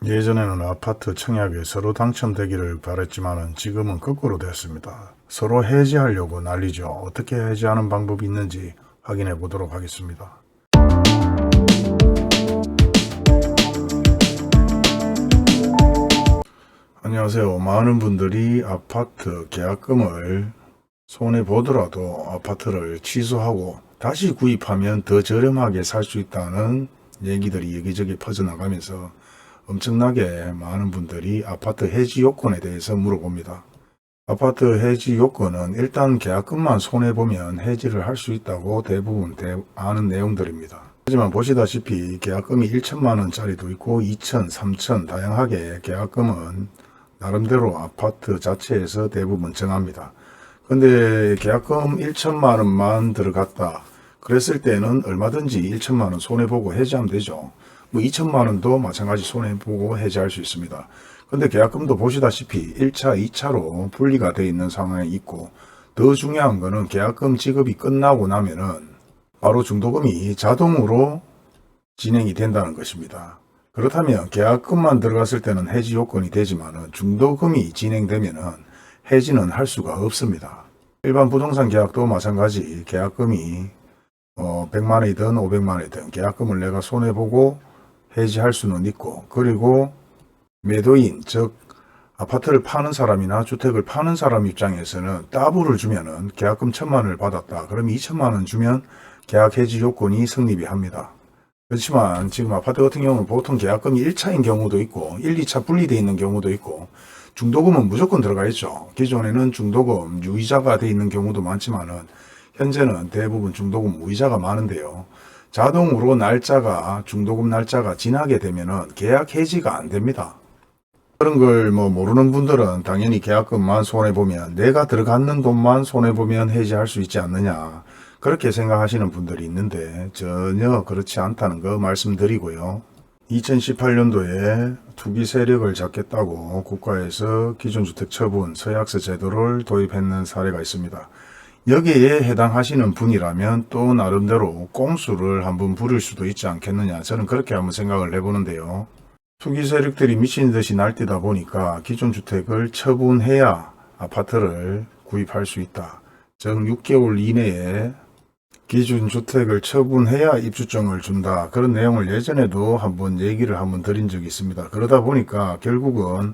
예전에는 아파트 청약에 서로 당첨되기를 바랬지만은 지금은 거꾸로 됐습니다. 서로 해지하려고 난리죠. 어떻게 해지하는 방법이 있는지 확인해 보도록 하겠습니다. 안녕하세요. 많은 분들이 아파트 계약금을 손해보더라도 아파트를 취소하고 다시 구입하면 더 저렴하게 살 수 있다는 얘기들이 여기저기 퍼져나가면서 엄청나게 많은 분들이 아파트 해지 요건에 대해서 물어봅니다. 아파트 해지 요건은 일단 계약금만 손해보면 해지를 할 수 있다고 대부분 아는 내용들입니다. 하지만 보시다시피 계약금이 1천만 원짜리도 있고 2천, 3천 다양하게 계약금은 나름대로 아파트 자체에서 대부분 정합니다. 근데 계약금 1천만 원만 들어갔다 그랬을 때는 얼마든지 1천만 원 손해보고 해지하면 되죠. 뭐 2천만 원도 마찬가지 손해보고 해지할 수 있습니다. 근데 계약금도 보시다시피 1차, 2차로 분리가 되어 있는 상황에 있고, 더 중요한 거는 계약금 지급이 끝나고 나면은 바로 중도금이 자동으로 진행이 된다는 것입니다. 그렇다면 계약금만 들어갔을 때는 해지 요건이 되지만은 중도금이 진행되면은 해지는 할 수가 없습니다. 일반 부동산 계약도 마찬가지 계약금이 100만 원이든 500만 원이든 계약금을 내가 손해보고 해지할 수는 있고, 그리고 매도인 즉 아파트를 파는 사람이나 주택을 파는 사람 입장에서는 따블을 주면은 계약금 1천만 원을 받았다. 그럼 2천만 원 주면 계약 해지 요건이 성립이 합니다. 그렇지만 지금 아파트 같은 경우는 보통 계약금이 1차인 경우도 있고 1, 2차 분리되어 있는 경우도 있고 중도금은 무조건 들어가 있죠. 기존에는 중도금 유의자가 되어 있는 경우도 많지만은 현재는 대부분 중도금 무이자가 많은데요. 자동으로 중도금 날짜가 지나게 되면은 계약 해지가 안 됩니다. 그런 걸 모르는 분들은 당연히 계약금만 손해보면 내가 들어갔는 돈만 손해보면 해지할 수 있지 않느냐 그렇게 생각하시는 분들이 있는데 전혀 그렇지 않다는 거 말씀드리고요. 2018년도에 투기 세력을 잡겠다고 국가에서 기존주택 처분 서약서 제도를 도입했는 사례가 있습니다. 여기에 해당하시는 분이라면 또 나름대로 꼼수를 한번 부릴 수도 있지 않겠느냐 저는 그렇게 한번 생각을 해보는데요. 투기 세력들이 미친 듯이 날뛰다 보니까 기존 주택을 처분해야 아파트를 구입할 수 있다. 즉 6개월 이내에 기존 주택을 처분해야 입주증을 준다. 그런 내용을 예전에도 한번 얘기를 드린 적이 있습니다. 그러다 보니까 결국은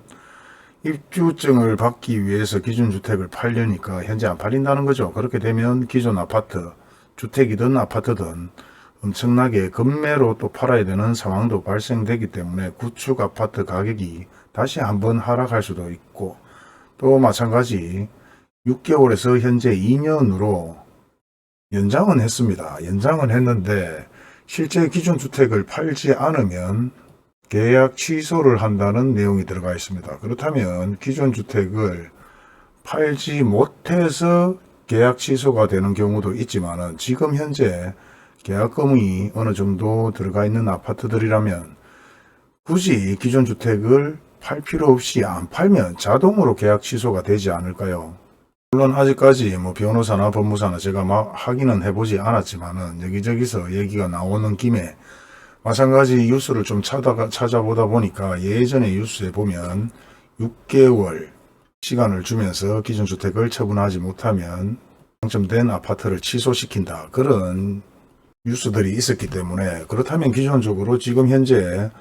입주증을 받기 위해서 기존 주택을 팔려니까 현재 안 팔린다는 거죠. 그렇게 되면 기존 아파트, 주택이든 아파트든 엄청나게 급매로 또 팔아야 되는 상황도 발생되기 때문에 구축 아파트 가격이 다시 한번 하락할 수도 있고, 또 마찬가지 6개월에서 현재 2년으로 연장은 했습니다. 연장은 했는데 실제 기존 주택을 팔지 않으면 계약 취소를 한다는 내용이 들어가 있습니다. 그렇다면 기존 주택을 팔지 못해서 계약 취소가 되는 경우도 있지만은 지금 현재 계약금이 어느 정도 들어가 있는 아파트들이라면 굳이 기존 주택을 팔 필요 없이 안 팔면 자동으로 계약 취소가 되지 않을까요? 물론 아직까지 변호사나 법무사나 제가 막 확인은 해보지 않았지만은 여기저기서 얘기가 나오는 김에 마찬가지 뉴스를 좀 찾아보다 보니까 예전에 뉴스에 보면 6개월 시간을 주면서 기존 주택을 처분하지 못하면 당첨된 아파트를 취소시킨다. 그런 뉴스들이 있었기 때문에 그렇다면 기존적으로 지금 현재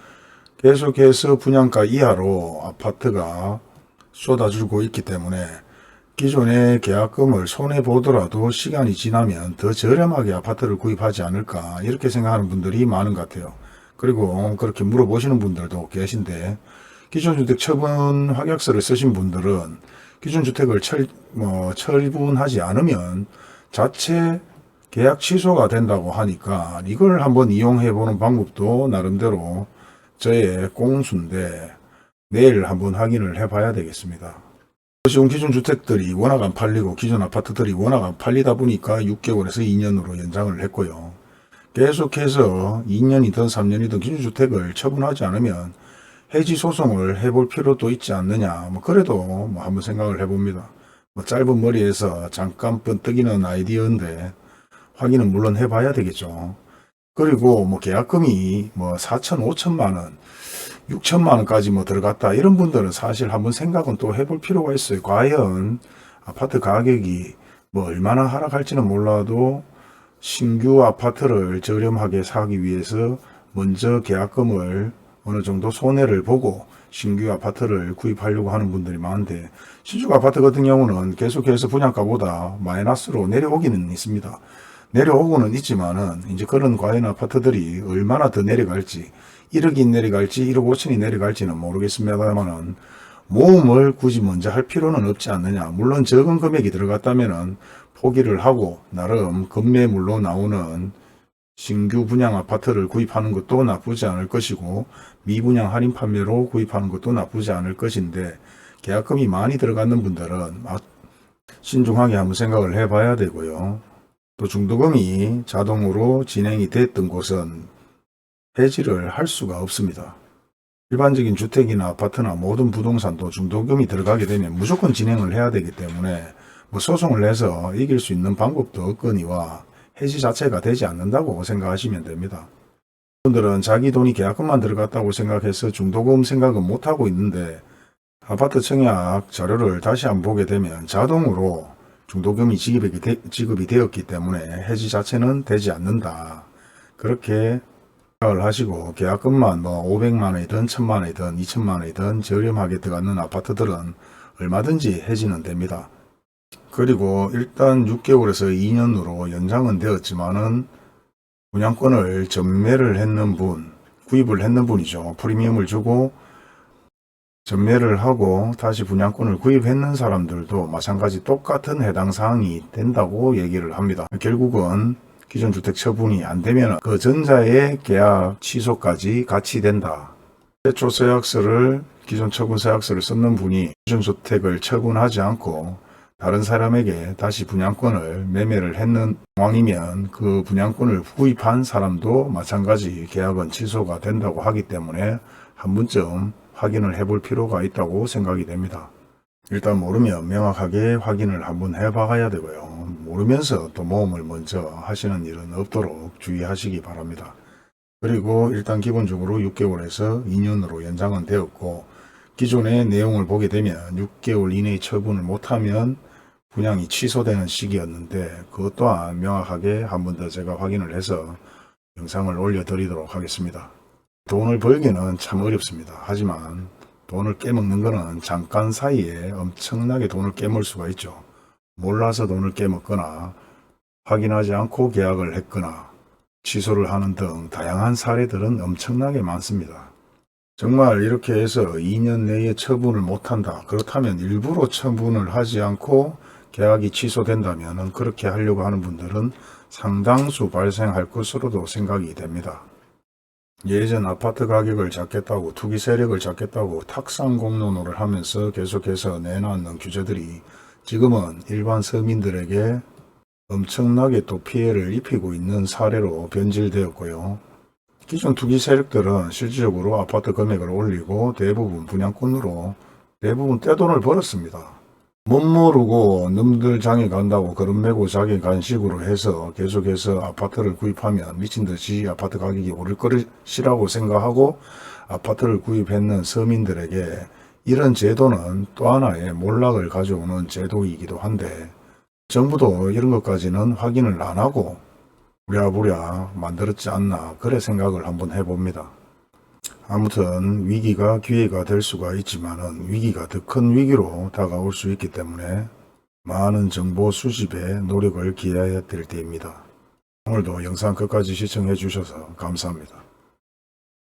계속해서 분양가 이하로 아파트가 쏟아지고 있기 때문에 기존의 계약금을 손해보더라도 시간이 지나면 더 저렴하게 아파트를 구입하지 않을까 이렇게 생각하는 분들이 많은 것 같아요. 그리고 그렇게 물어보시는 분들도 계신데 기존 주택 처분 확약서를 쓰신 분들은 기존 주택을 처분하지 않으면 자체 계약 취소가 된다고 하니까 이걸 한번 이용해 보는 방법도 나름대로 저의 꼼수인데 내일 한번 확인을 해 봐야 되겠습니다. 지금 기존 주택들이 워낙 안 팔리고 기존 아파트들이 워낙 안 팔리다 보니까 6개월에서 2년으로 연장을 했고요. 계속해서 2년이든 3년이든 기존 주택을 처분하지 않으면 해지 소송을 해볼 필요도 있지 않느냐. 그래도 한번 생각을 해봅니다. 짧은 머리에서 잠깐 번뜩이는 아이디어인데 확인은 물론 해봐야 되겠죠. 그리고 계약금이 4천, 5천만 원 6천만 원까지 뭐 들어갔다 이런 분들은 사실 한번 생각은 또 해볼 필요가 있어요. 과연 아파트 가격이 뭐 얼마나 하락할지는 몰라도 신규 아파트를 저렴하게 사기 위해서 먼저 계약금을 어느 정도 손해를 보고 신규 아파트를 구입하려고 하는 분들이 많은데, 신축 아파트 같은 경우는 계속해서 분양가보다 마이너스로 내려오기는 있습니다. 내려오고는 있지만은 이제 그런 과연 아파트들이 얼마나 더 내려갈지, 1억이 내려갈지 1억 5천이 내려갈지는 모르겠습니다만은 모험을 굳이 먼저 할 필요는 없지 않느냐. 물론 적은 금액이 들어갔다면은 포기를 하고 나름 급매물로 나오는 신규 분양 아파트를 구입하는 것도 나쁘지 않을 것이고, 미분양 할인 판매로 구입하는 것도 나쁘지 않을 것인데, 계약금이 많이 들어가는 분들은 신중하게 한번 생각을 해봐야 되고요. 또 중도금이 자동으로 진행이 됐던 곳은 해지를 할 수가 없습니다. 일반적인 주택이나 아파트나 모든 부동산도 중도금이 들어가게 되면 무조건 진행을 해야 되기 때문에 뭐 소송을 해서 이길 수 있는 방법도 없거니와 해지 자체가 되지 않는다고 생각하시면 됩니다. 분들은 자기 돈이 계약금만 들어갔다고 생각해서 중도금 생각은 못하고 있는데, 아파트 청약 자료를 다시 한번 보게 되면 자동으로 중도금이 지급이 되었기 때문에 해지 자체는 되지 않는다. 그렇게 생각을 하시고 계약금만 뭐 500만 원이든 1000만 원이든 2000만 원이든 저렴하게 들어가는 아파트들은 얼마든지 해지는 됩니다. 그리고 일단 6개월에서 2년으로 연장은 되었지만은 분양권을 전매를 했는 분, 구입을 했는 분이죠. 프리미엄을 주고 전매를 하고 다시 분양권을 구입했는 사람들도 마찬가지 똑같은 해당 사항이 된다고 얘기를 합니다. 결국은 기존 주택 처분이 안 되면 그 전자의 계약 취소까지 같이 된다. 최초 서약서를, 기존 처분 서약서를 썼는 분이 기존 주택을 처분하지 않고 다른 사람에게 다시 분양권을 매매를 했는 상황이면 그 분양권을 구입한 사람도 마찬가지 계약은 취소가 된다고 하기 때문에 한 번쯤 확인을 해볼 필요가 있다고 생각이 됩니다. 일단 모르면 명확하게 확인을 한번 해봐야 되고요. 모르면서 또 모험을 먼저 하시는 일은 없도록 주의하시기 바랍니다. 그리고 일단 기본적으로 6개월에서 2년으로 연장은 되었고, 기존의 내용을 보게 되면 6개월 이내에 처분을 못하면 분양이 취소되는 시기였는데, 그것 또한 명확하게 한 번 더 제가 확인을 해서 영상을 올려드리도록 하겠습니다. 돈을 벌기는 참 어렵습니다. 하지만 돈을 깨먹는 것은 잠깐 사이에 엄청나게 돈을 깨물 수가 있죠. 몰라서 돈을 깨먹거나 확인하지 않고 계약을 했거나 취소를 하는 등 다양한 사례들은 엄청나게 많습니다. 정말 이렇게 해서 2년 내에 처분을 못한다. 그렇다면 일부러 처분을 하지 않고 계약이 취소된다면 그렇게 하려고 하는 분들은 상당수 발생할 것으로도 생각이 됩니다. 예전 아파트 가격을 잡겠다고, 투기 세력을 잡겠다고 탁상공론을 하면서 계속해서 내놨는 규제들이 지금은 일반 서민들에게 엄청나게 또 피해를 입히고 있는 사례로 변질되었고요. 기존 투기 세력들은 실질적으로 아파트 금액을 올리고 대부분 분양권으로 대부분 떼돈을 벌었습니다. 못 모르고 놈들 장에 간다고 그런 메고 자기 간 식으로 해서 계속해서 아파트를 구입하면 미친듯이 아파트 가격이 오를 것이라고 생각하고 아파트를 구입했는 서민들에게 이런 제도는 또 하나의 몰락을 가져오는 제도이기도 한데, 정부도 이런 것까지는 확인을 안 하고 부랴부랴 만들었지 않나, 그래 생각을 한번 해봅니다. 아무튼 위기가 기회가 될 수가 있지만은 위기가 더 큰 위기로 다가올 수 있기 때문에 많은 정보 수집에 노력을 기해야 될 때입니다. 오늘도 영상 끝까지 시청해 주셔서 감사합니다.